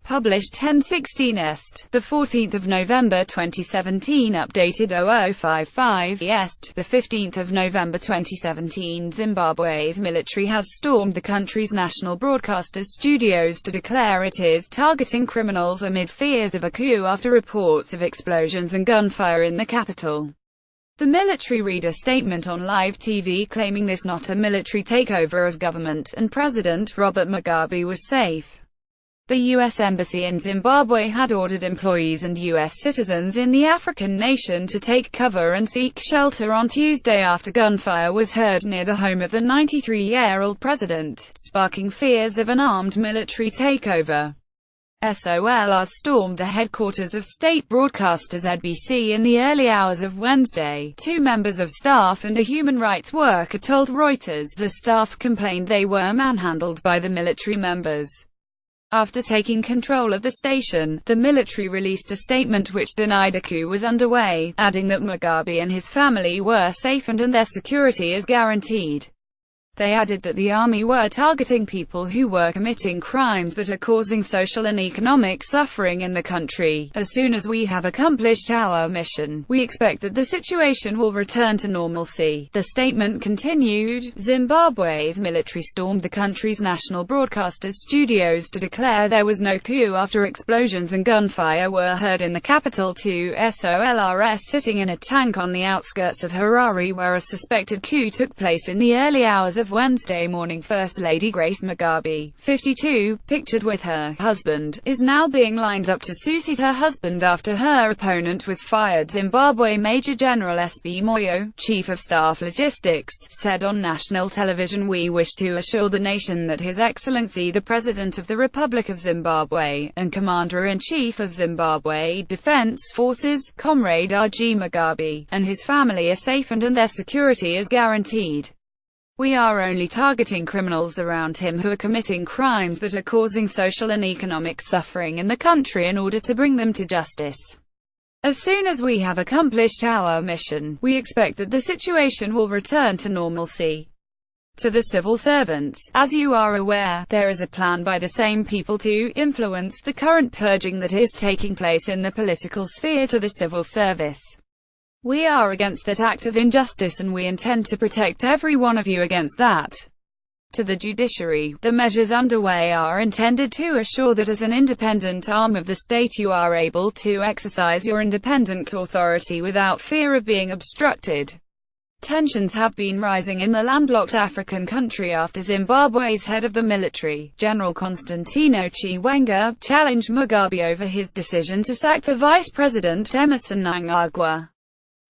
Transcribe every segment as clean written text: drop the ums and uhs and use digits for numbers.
Published 10/16 Est, the 14th of November 2017. Updated 0055 Est, the 15th of November 2017. Zimbabwe's military has stormed the country's national broadcaster's studios to declare it is targeting criminals amid fears of a coup after reports of explosions and gunfire in the capital. The military read a statement on live TV claiming this not a military takeover of government, and President Robert Mugabe was safe. The U.S. Embassy in Zimbabwe had ordered employees and U.S. citizens in the African nation to take cover and seek shelter on Tuesday after gunfire was heard near the home of the 93-year-old president, sparking fears of an armed military takeover. SOLR stormed the headquarters of state broadcaster ZBC in the early hours of Wednesday. Two members of staff and a human rights worker told Reuters the staff complained they were manhandled by the military members. After taking control of the station, the military released a statement which denied a coup was underway, adding that Mugabe and his family were safe and their security is guaranteed. They added that the army were targeting people who were committing crimes that are causing social and economic suffering in the country. As soon as we have accomplished our mission, we expect that the situation will return to normalcy. The statement continued. Zimbabwe's military stormed the country's national broadcaster's studios to declare there was no coup after explosions and gunfire were heard in the capital. Two SOLRs sitting in a tank on the outskirts of Harare where a suspected coup took place in the early hours of Wednesday morning. First Lady Grace Mugabe, 52, pictured with her husband, is now being lined up to succeed her husband after her opponent was fired. Zimbabwe Major General S.B. Moyo, Chief of Staff Logistics, said on national television, "We wish to assure the nation that His Excellency the President of the Republic of Zimbabwe, and Commander-in-Chief of Zimbabwe Defense Forces, Comrade R.G. Mugabe, and his family are safe and their security is guaranteed. We are only targeting criminals around him who are committing crimes that are causing social and economic suffering in the country in order to bring them to justice. As soon as we have accomplished our mission, we expect that the situation will return to normalcy." To the civil servants, as you are aware, there is a plan by the same people to influence the current purging that is taking place in the political sphere to the civil service. We are against that act of injustice and we intend to protect every one of you against that. To the judiciary, the measures underway are intended to assure that as an independent arm of the state you are able to exercise your independent authority without fear of being obstructed. Tensions have been rising in the landlocked African country after Zimbabwe's head of the military, General Constantino Chiwenga, challenged Mugabe over his decision to sack the vice president Emmerson Mnangagwa.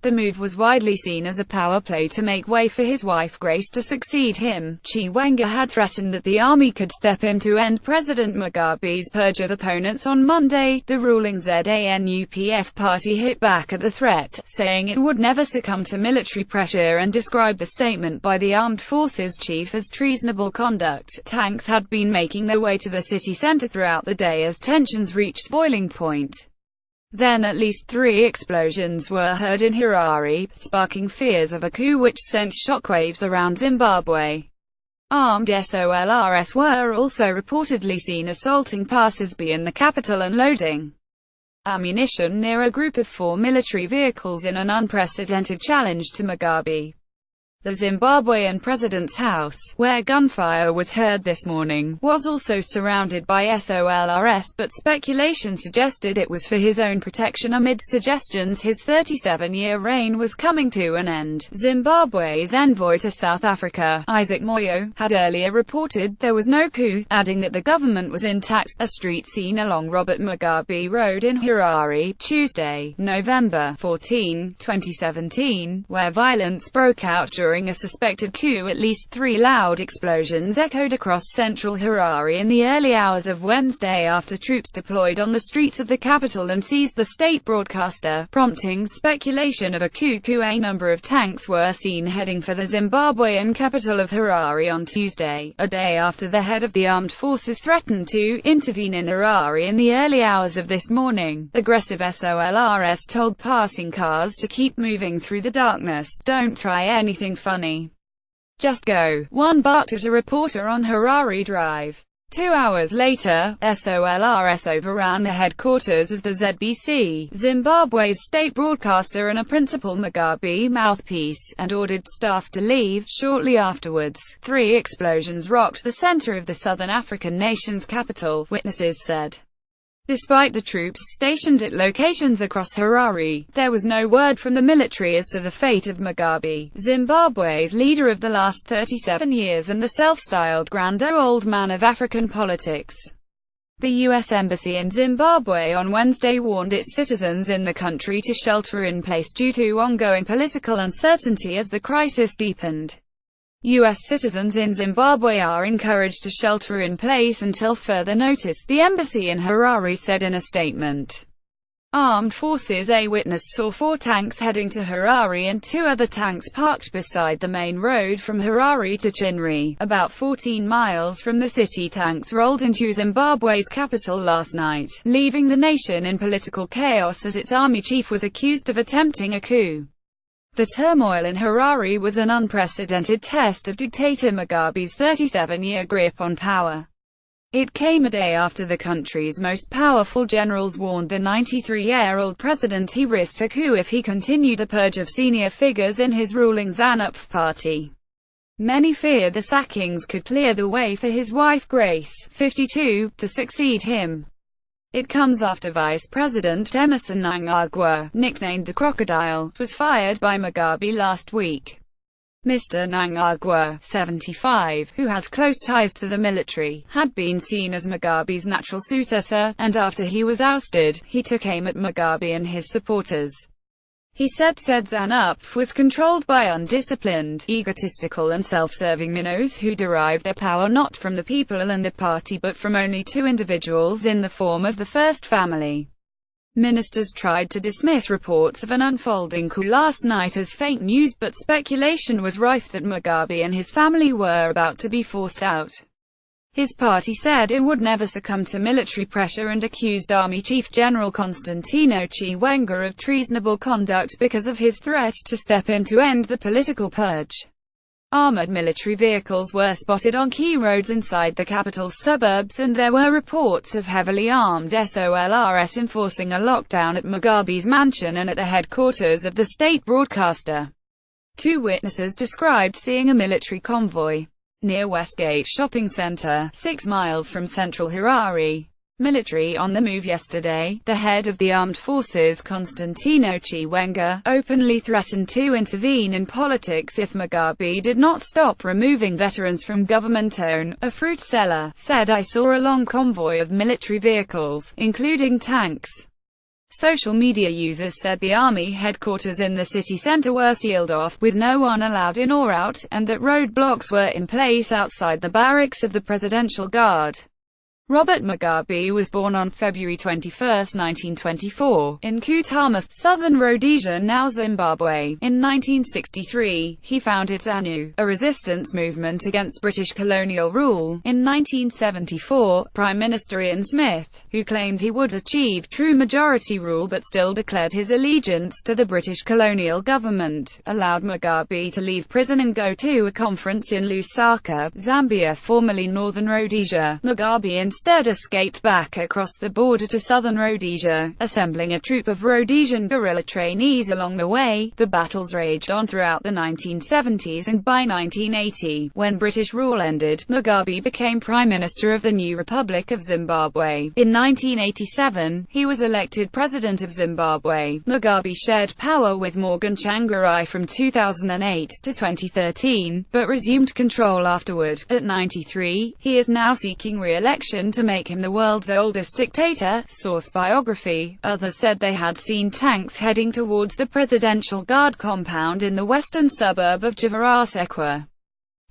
The move was widely seen as a power play to make way for his wife Grace to succeed him. Chiwenga had threatened that the army could step in to end President Mugabe's perjured opponents on Monday. The ruling ZANU-PF party hit back at the threat, saying it would never succumb to military pressure and described the statement by the armed forces chief as treasonable conduct. Tanks had been making their way to the city center throughout the day as tensions reached boiling point. Then at least 3 explosions were heard in Harare, sparking fears of a coup which sent shockwaves around Zimbabwe. Armed SOLRs were also reportedly seen assaulting passers-by in the capital and loading ammunition near a group of 4 military vehicles in an unprecedented challenge to Mugabe. The Zimbabwean president's house, where gunfire was heard this morning, was also surrounded by SOLRs, but speculation suggested it was for his own protection amid suggestions his 37-year reign was coming to an end. Zimbabwe's envoy to South Africa, Isaac Moyo, had earlier reported there was no coup, adding that the government was intact. A street scene along Robert Mugabe Road in Harare, Tuesday, November 14, 2017, where violence broke out during a suspected coup. At least 3 loud explosions echoed across central Harare in the early hours of Wednesday after troops deployed on the streets of the capital and seized the state broadcaster, prompting speculation of a coup. A number of tanks were seen heading for the Zimbabwean capital of Harare on Tuesday, a day after the head of the armed forces threatened to intervene in Harare in the early hours of this morning. Aggressive SOLRs told passing cars to keep moving through the darkness. "Don't try anything funny. Just go," one barked at a reporter on Harare Drive. 2 hours later, SOLRS overran the headquarters of the ZBC, Zimbabwe's state broadcaster and a principal Mugabe mouthpiece, and ordered staff to leave. Shortly afterwards, 3 explosions rocked the center of the southern African nation's capital, witnesses said. Despite the troops stationed at locations across Harare, there was no word from the military as to the fate of Mugabe, Zimbabwe's leader of the last 37 years and the self-styled grand old man of African politics. The U.S. Embassy in Zimbabwe on Wednesday warned its citizens in the country to shelter in place due to ongoing political uncertainty as the crisis deepened. U.S. citizens in Zimbabwe are encouraged to shelter in place until further notice, the embassy in Harare said in a statement. Armed forces. A witness saw 4 tanks heading to Harare and 2 other tanks parked beside the main road from Harare to Chinri, about 14 miles from the city. Tanks rolled into Zimbabwe's capital last night, leaving the nation in political chaos as its army chief was accused of attempting a coup. The turmoil in Harare was an unprecedented test of dictator Mugabe's 37-year grip on power. It came a day after the country's most powerful generals warned the 93-year-old president he risked a coup if he continued a purge of senior figures in his ruling ZANU-PF party. Many fear the sackings could clear the way for his wife Grace, 52, to succeed him. It comes after Vice President Emmerson Mnangagwa, nicknamed the Crocodile, was fired by Mugabe last week. Mr. Mnangagwa, 75, who has close ties to the military, had been seen as Mugabe's natural successor, and after he was ousted, he took aim at Mugabe and his supporters. He said ZANU-PF was controlled by undisciplined, egotistical and self-serving minnows who derive their power not from the people and the party but from only 2 individuals in the form of the First Family. Ministers tried to dismiss reports of an unfolding coup last night as fake news, but speculation was rife that Mugabe and his family were about to be forced out. His party said it would never succumb to military pressure and accused Army Chief General Constantino Chiwenga of treasonable conduct because of his threat to step in to end the political purge. Armored military vehicles were spotted on key roads inside the capital's suburbs, and there were reports of heavily armed SOLRS enforcing a lockdown at Mugabe's mansion and at the headquarters of the state broadcaster. 2 witnesses described seeing a military convoy near Westgate Shopping Center, 6 miles from central Harare. Military on the move yesterday. The head of the armed forces, Constantino Chiwenga, openly threatened to intervene in politics if Mugabe did not stop removing veterans from government-owned. A fruit seller said, "I saw a long convoy of military vehicles, including tanks." Social media users said the army headquarters in the city center were sealed off, with no one allowed in or out, and that roadblocks were in place outside the barracks of the Presidential Guard. Robert Mugabe was born on February 21, 1924, in Kutama, southern Rhodesia, now Zimbabwe. In 1963, he founded ZANU, a resistance movement against British colonial rule. In 1974, Prime Minister Ian Smith, who claimed he would achieve true majority rule but still declared his allegiance to the British colonial government, allowed Mugabe to leave prison and go to a conference in Lusaka, Zambia, formerly Northern Rhodesia. Mugabe instead escaped back across the border to southern Rhodesia, assembling a troop of Rhodesian guerrilla trainees along the way. The battles raged on throughout the 1970s, and by 1980, when British rule ended, Mugabe became Prime Minister of the new Republic of Zimbabwe. In 1987, he was elected President of Zimbabwe. Mugabe shared power with Morgan Tsvangirai from 2008 to 2013, but resumed control afterward. At 93, he is now seeking re-election to make him the world's oldest dictator. Source biography. Others said they had seen tanks heading towards the Presidential Guard compound in the western suburb of Javasekwa.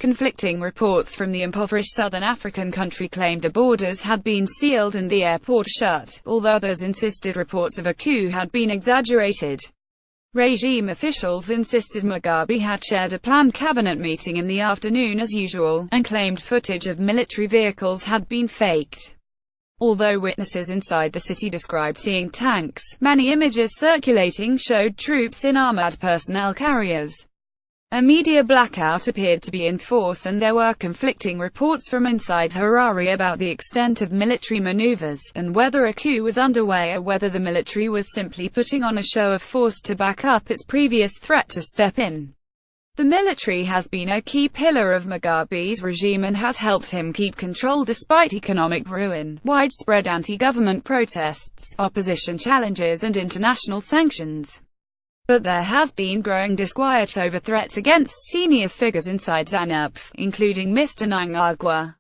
Conflicting reports from the impoverished southern African country claimed the borders had been sealed and the airport shut, although others insisted reports of a coup had been exaggerated. Regime officials insisted Mugabe had chaired a planned cabinet meeting in the afternoon as usual, and claimed footage of military vehicles had been faked. Although witnesses inside the city described seeing tanks, many images circulating showed troops in armored personnel carriers. A media blackout appeared to be in force, and there were conflicting reports from inside Harare about the extent of military maneuvers, and whether a coup was underway or whether the military was simply putting on a show of force to back up its previous threat to step in. The military has been a key pillar of Mugabe's regime and has helped him keep control despite economic ruin, widespread anti-government protests, opposition challenges and international sanctions. But there has been growing disquiet over threats against senior figures inside ZANU-PF, including Mr. Mnangagwa.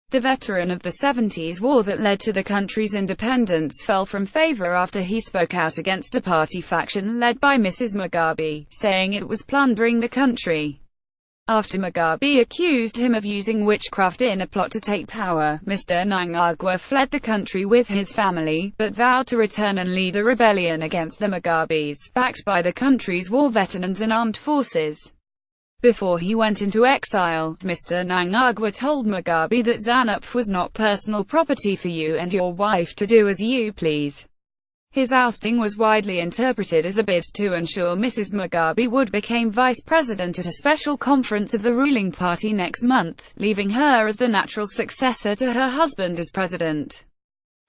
The veteran of the 70s war that led to the country's independence fell from favor after he spoke out against a party faction led by Mrs. Mugabe, saying it was plundering the country. After Mugabe accused him of using witchcraft in a plot to take power, Mr. Mnangagwa fled the country with his family, but vowed to return and lead a rebellion against the Mugabes, backed by the country's war veterans and armed forces. Before he went into exile, Mr. Mnangagwa told Mugabe that ZANU-PF was not personal property for you and your wife to do as you please. His ousting was widely interpreted as a bid to ensure Mrs. Mugabe would become vice president at a special conference of the ruling party next month, leaving her as the natural successor to her husband as president.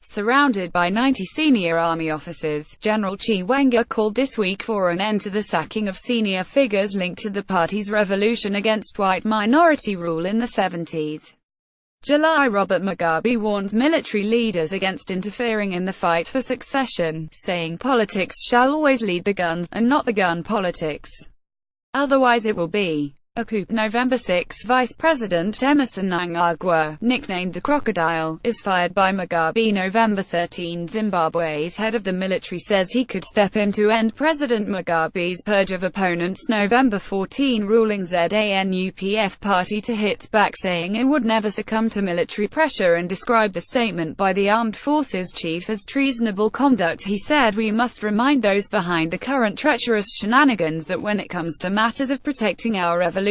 Surrounded by 90 senior army officers, General Chiwenga called this week for an end to the sacking of senior figures linked to the party's revolution against white minority rule in the 70s. July. Robert Mugabe warns military leaders against interfering in the fight for succession, saying politics shall always lead the guns, and not the gun politics. Otherwise it will be a coup. November 6. Vice President Emerson Mnangagwa, nicknamed the Crocodile, is fired by Mugabe. November 13. Zimbabwe's head of the military says he could step in to end President Mugabe's purge of opponents. November 14. Ruling ZANU-PF party to hit back, saying it would never succumb to military pressure and described the statement by the armed forces chief as treasonable conduct. He said, "We must remind those behind the current treacherous shenanigans that when it comes to matters of protecting our revolution,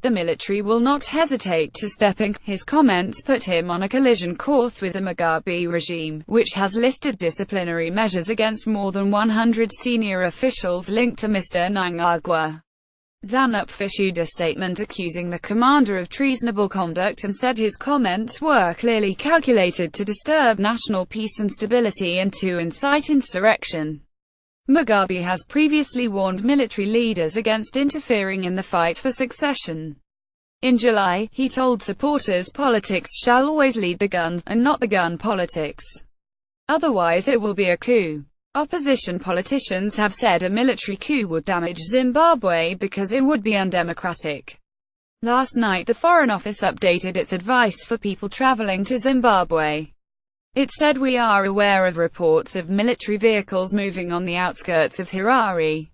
the military will not hesitate to step in." His comments put him on a collision course with the Mugabe regime, which has listed disciplinary measures against more than 100 senior officials linked to Mr. Mnangagwa. ZANU-PF issued a statement accusing the commander of treasonable conduct and said his comments were clearly calculated to disturb national peace and stability and to incite insurrection. Mugabe has previously warned military leaders against interfering in the fight for succession. In July, he told supporters politics shall always lead the guns, and not the gun politics. Otherwise it will be a coup. Opposition politicians have said a military coup would damage Zimbabwe because it would be undemocratic. Last night the Foreign Office updated its advice for people traveling to Zimbabwe. It said, "We are aware of reports of military vehicles moving on the outskirts of Harare.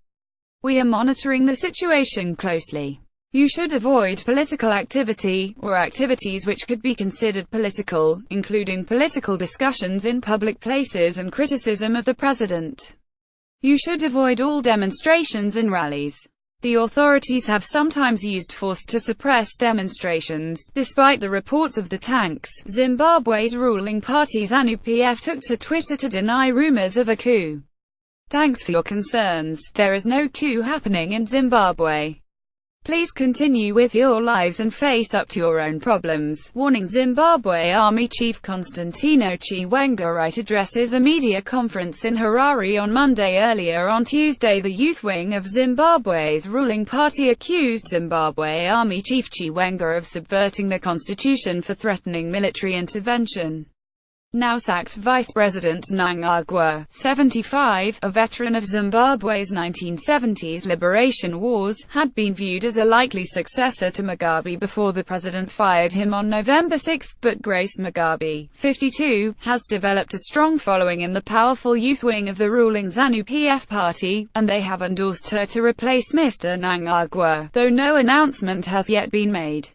We are monitoring the situation closely. You should avoid political activity, or activities which could be considered political, including political discussions in public places and criticism of the president. You should avoid all demonstrations and rallies." The authorities have sometimes used force to suppress demonstrations. Despite the reports of the tanks, Zimbabwe's ruling party ZANU-PF took to Twitter to deny rumors of a coup. "Thanks for your concerns. There is no coup happening in Zimbabwe. Please continue with your lives and face up to your own problems," warning Zimbabwe Army Chief Constantino Chiwenga addresses a media conference in Harare on Monday. Earlier on Tuesday, the youth wing of Zimbabwe's ruling party accused Zimbabwe Army Chief Chiwenga of subverting the constitution for threatening military intervention. Now sacked Vice President Mnangagwa, 75, a veteran of Zimbabwe's 1970s liberation wars, had been viewed as a likely successor to Mugabe before the president fired him on November 6, but Grace Mugabe, 52, has developed a strong following in the powerful youth wing of the ruling ZANU-PF party, and they have endorsed her to replace Mr. Mnangagwa, though no announcement has yet been made.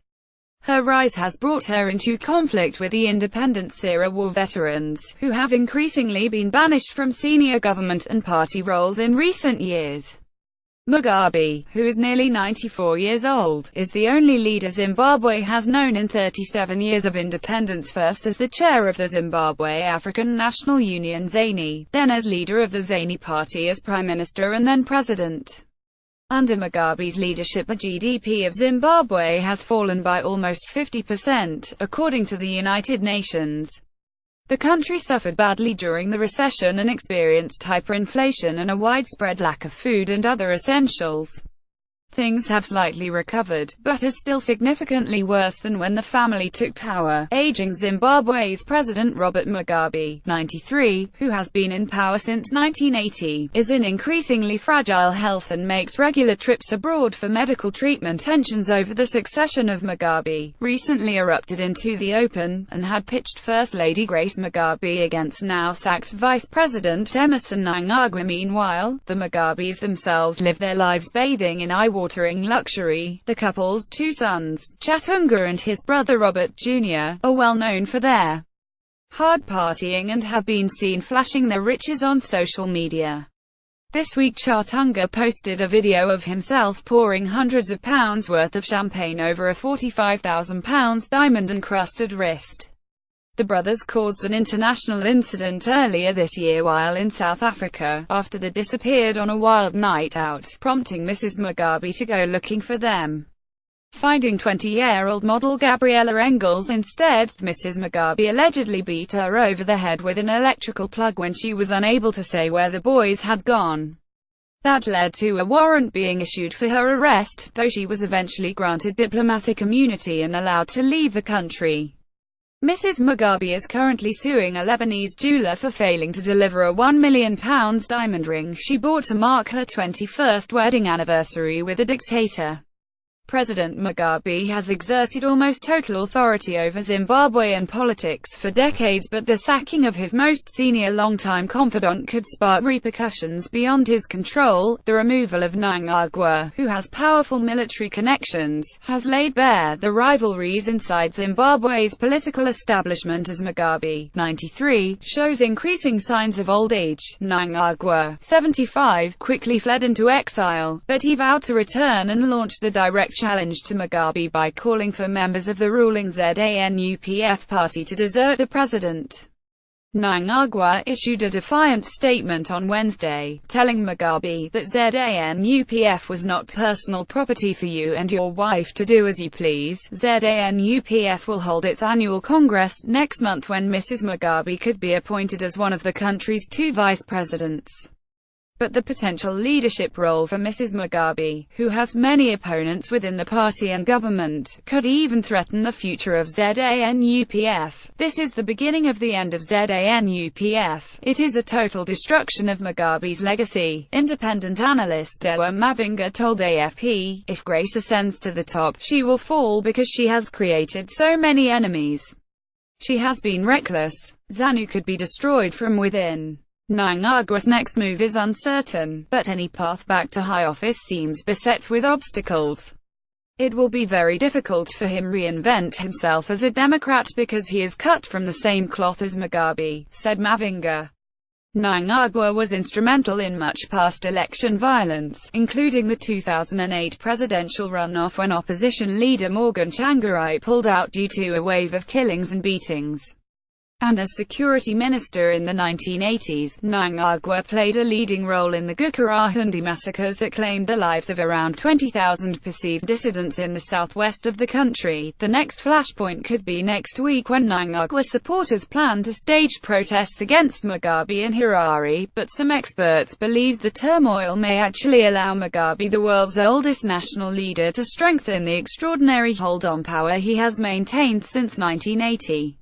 Her rise has brought her into conflict with the independence-era war veterans, who have increasingly been banished from senior government and party roles in recent years. Mugabe, who is nearly 94 years old, is the only leader Zimbabwe has known in 37 years of independence, first as the chair of the Zimbabwe African National Union ZANU, then as leader of the ZANU party as prime minister and then president. Under Mugabe's leadership, the GDP of Zimbabwe has fallen by almost 50%, according to the United Nations. The country suffered badly during the recession and experienced hyperinflation and a widespread lack of food and other essentials. Things have slightly recovered, but are still significantly worse than when the family took power. Aging Zimbabwe's President Robert Mugabe, 93, who has been in power since 1980, is in increasingly fragile health and makes regular trips abroad for medical treatment. Tensions over the succession of Mugabe recently erupted into the open, and had pitched First Lady Grace Mugabe against now-sacked Vice President Emmerson Mnangagwa. Meanwhile, the Mugabes themselves live their lives bathing in eye-watering luxury. The couple's two sons, Chatunga and his brother Robert Jr., are well known for their hard partying and have been seen flashing their riches on social media. This week Chatunga posted a video of himself pouring hundreds of pounds worth of champagne over a £45,000 diamond-encrusted wrist. The brothers caused an international incident earlier this year while in South Africa, after they disappeared on a wild night out, prompting Mrs. Mugabe to go looking for them. Finding 20-year-old model Gabriella Engels instead, Mrs. Mugabe allegedly beat her over the head with an electrical plug when she was unable to say where the boys had gone. That led to a warrant being issued for her arrest, though she was eventually granted diplomatic immunity and allowed to leave the country. Mrs. Mugabe is currently suing a Lebanese jeweler for failing to deliver a £1 million diamond ring she bought to mark her 21st wedding anniversary with the dictator. President Mugabe has exerted almost total authority over Zimbabwean politics for decades, but the sacking of his most senior longtime confidant could spark repercussions beyond his control. The removal of Mnangagwa, who has powerful military connections, has laid bare the rivalries inside Zimbabwe's political establishment as Mugabe, 93, shows increasing signs of old age. Mnangagwa, 75, quickly fled into exile, but he vowed to return and launched a direct challenge to Mugabe by calling for members of the ruling ZANU-PF party to desert the president. Mnangagwa issued a defiant statement on Wednesday, telling Mugabe that ZANU-PF was not personal property for you and your wife to do as you please. ZANU-PF will hold its annual congress next month, when Mrs. Mugabe could be appointed as one of the country's two vice presidents. But the potential leadership role for Mrs. Mugabe, who has many opponents within the party and government, could even threaten the future of ZANU-PF. This is the beginning of the end of ZANU-PF. It is a total destruction of Mugabe's legacy. Independent analyst Dewa Mavinga told AFP, if Grace ascends to the top, she will fall because she has created so many enemies. She has been reckless. ZANU could be destroyed from within. Mnangagwa's next move is uncertain, but any path back to high office seems beset with obstacles. It will be very difficult for him to reinvent himself as a Democrat because he is cut from the same cloth as Mugabe, said Mavinga. Mnangagwa was instrumental in much past election violence, including the 2008 presidential runoff when opposition leader Morgan Tsvangirai pulled out due to a wave of killings and beatings. And as security minister in the 1980s, Mnangagwa played a leading role in the Gukurahundi massacres that claimed the lives of around 20,000 perceived dissidents in the southwest of the country. The next flashpoint could be next week when Mnangagwa supporters plan to stage protests against Mugabe in Harare, but some experts believe the turmoil may actually allow Mugabe, the world's oldest national leader, to strengthen the extraordinary hold on power he has maintained since 1980.